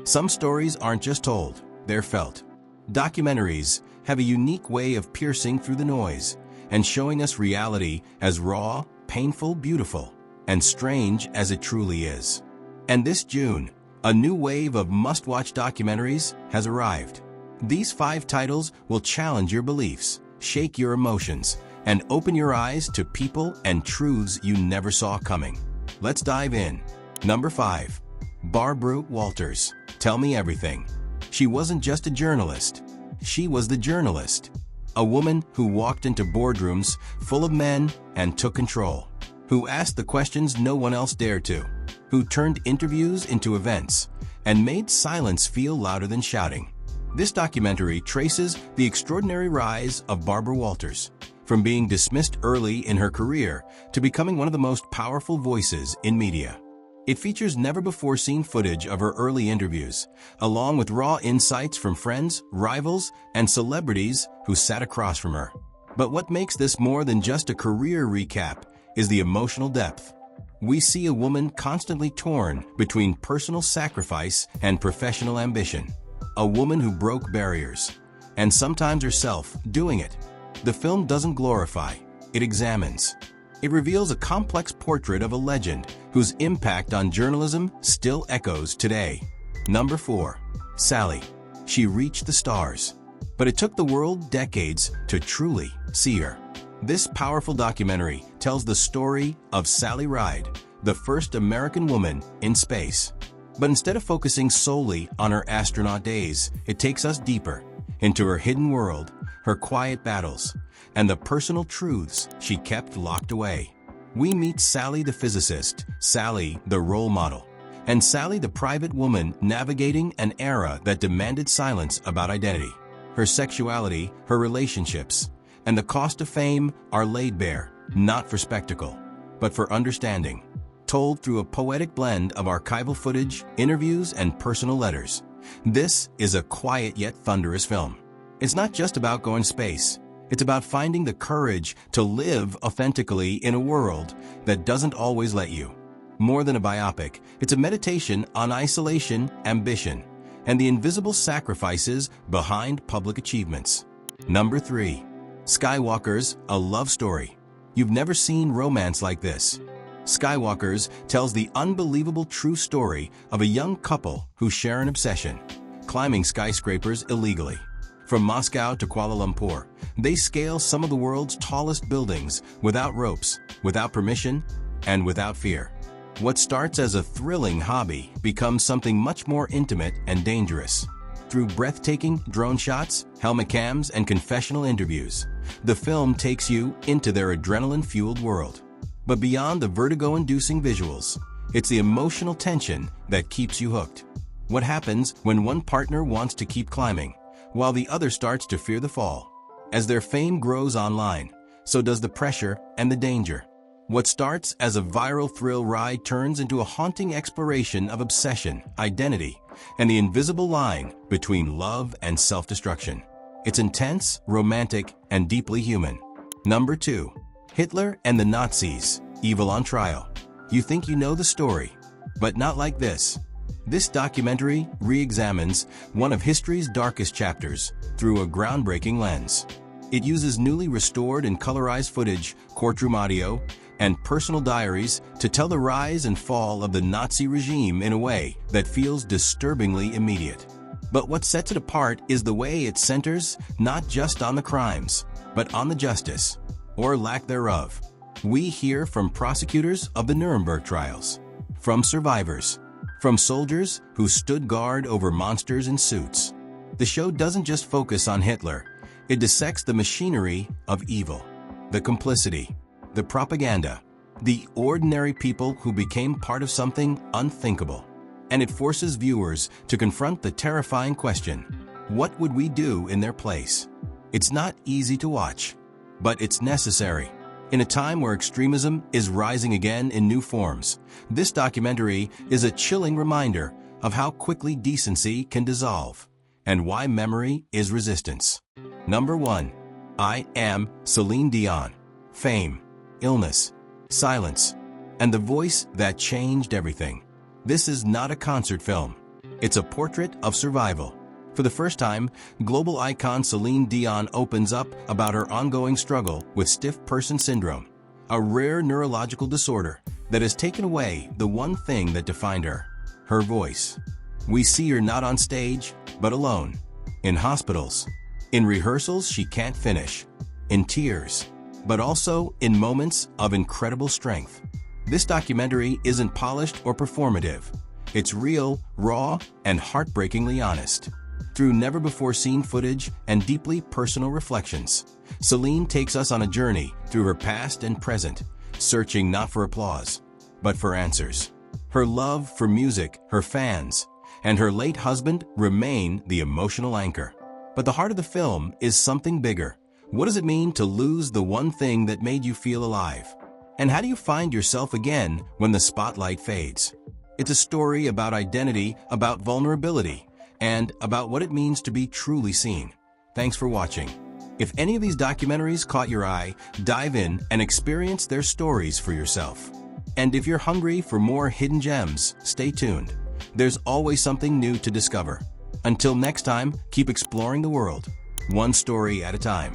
Some stories aren't just told, they're felt. Documentaries have a unique way of piercing through the noise and showing us reality as raw, painful, beautiful, and strange as it truly is. And this June, a new wave of must-watch documentaries has arrived. These 5 titles will challenge your beliefs, shake your emotions, and open your eyes to people and truths you never saw coming. Let's dive in. Number 5. Barbara Walters, Tell Me Everything. She wasn't just a journalist. She was the journalist. A woman who walked into boardrooms full of men and took control. Who asked the questions no one else dared to. Who turned interviews into events and made silence feel louder than shouting. This documentary traces the extraordinary rise of Barbara Walters, from being dismissed early in her career to becoming one of the most powerful voices in media. It features never-before-seen footage of her early interviews, along with raw insights from friends, rivals, and celebrities who sat across from her. But what makes this more than just a career recap is the emotional depth. We see a woman constantly torn between personal sacrifice and professional ambition. A woman who broke barriers, and sometimes herself doing it. The film doesn't glorify, it examines. It reveals a complex portrait of a legend whose impact on journalism still echoes today. Number 4. Sally. She reached the stars. But it took the world decades to truly see her. This powerful documentary tells the story of Sally Ride, the first American woman in space. But instead of focusing solely on her astronaut days, it takes us deeper into her hidden world, her quiet battles, and the personal truths she kept locked away. We meet Sally the physicist, Sally the role model, and Sally the private woman navigating an era that demanded silence about identity. Her sexuality, her relationships, and the cost of fame are laid bare, not for spectacle, but for understanding. Told through a poetic blend of archival footage, interviews, and personal letters. This is a quiet yet thunderous film. It's not just about going space. It's about finding the courage to live authentically in a world that doesn't always let you. More than a biopic, it's a meditation on isolation, ambition, and the invisible sacrifices behind public achievements. Number 3. Skywalkers, a love story. You've never seen romance like this. Skywalkers tells the unbelievable true story of a young couple who share an obsession, climbing skyscrapers illegally. From Moscow to Kuala Lumpur, they scale some of the world's tallest buildings without ropes, without permission, and without fear. What starts as a thrilling hobby becomes something much more intimate and dangerous. Through breathtaking drone shots, helmet cams, and confessional interviews, the film takes you into their adrenaline-fueled world. But beyond the vertigo-inducing visuals, it's the emotional tension that keeps you hooked. What happens when one partner wants to keep climbing, while the other starts to fear the fall? As their fame grows online, so does the pressure and the danger. What starts as a viral thrill ride turns into a haunting exploration of obsession, identity, and the invisible line between love and self-destruction. It's intense, romantic, and deeply human. Number 2. Hitler and the Nazis, Evil on Trial. You think you know the story, but not like this. This documentary re-examines one of history's darkest chapters through a groundbreaking lens. It uses newly restored and colorized footage, courtroom audio, and personal diaries to tell the rise and fall of the Nazi regime in a way that feels disturbingly immediate. But what sets it apart is the way it centers not just on the crimes, but on the justice, or lack thereof. We hear from prosecutors of the Nuremberg trials, from survivors, from soldiers who stood guard over monsters in suits. The show doesn't just focus on Hitler, it dissects the machinery of evil, the complicity, the propaganda, the ordinary people who became part of something unthinkable. And it forces viewers to confront the terrifying question, what would we do in their place? It's not easy to watch, but it's necessary. In a time where extremism is rising again in new forms, this documentary is a chilling reminder of how quickly decency can dissolve and why memory is resistance. Number 1. I Am Celine Dion. Fame, illness, silence, and the voice that changed everything. This is not a concert film. It's a portrait of survival. For the first time, global icon Celine Dion opens up about her ongoing struggle with stiff person syndrome, a rare neurological disorder that has taken away the one thing that defined her, her voice. We see her not on stage, but alone, in hospitals, in rehearsals she can't finish, in tears, but also in moments of incredible strength. This documentary isn't polished or performative. It's real, raw, and heartbreakingly honest. Through never-before-seen footage and deeply personal reflections, Celine takes us on a journey through her past and present, searching not for applause, but for answers. Her love for music, her fans, and her late husband remain the emotional anchor. But the heart of the film is something bigger. What does it mean to lose the one thing that made you feel alive? And how do you find yourself again when the spotlight fades? It's a story about identity, about vulnerability, and about what it means to be truly seen. Thanks for watching. If any of these documentaries caught your eye, dive in and experience their stories for yourself. And if you're hungry for more hidden gems, stay tuned. There's always something new to discover. Until next time, keep exploring the world, one story at a time.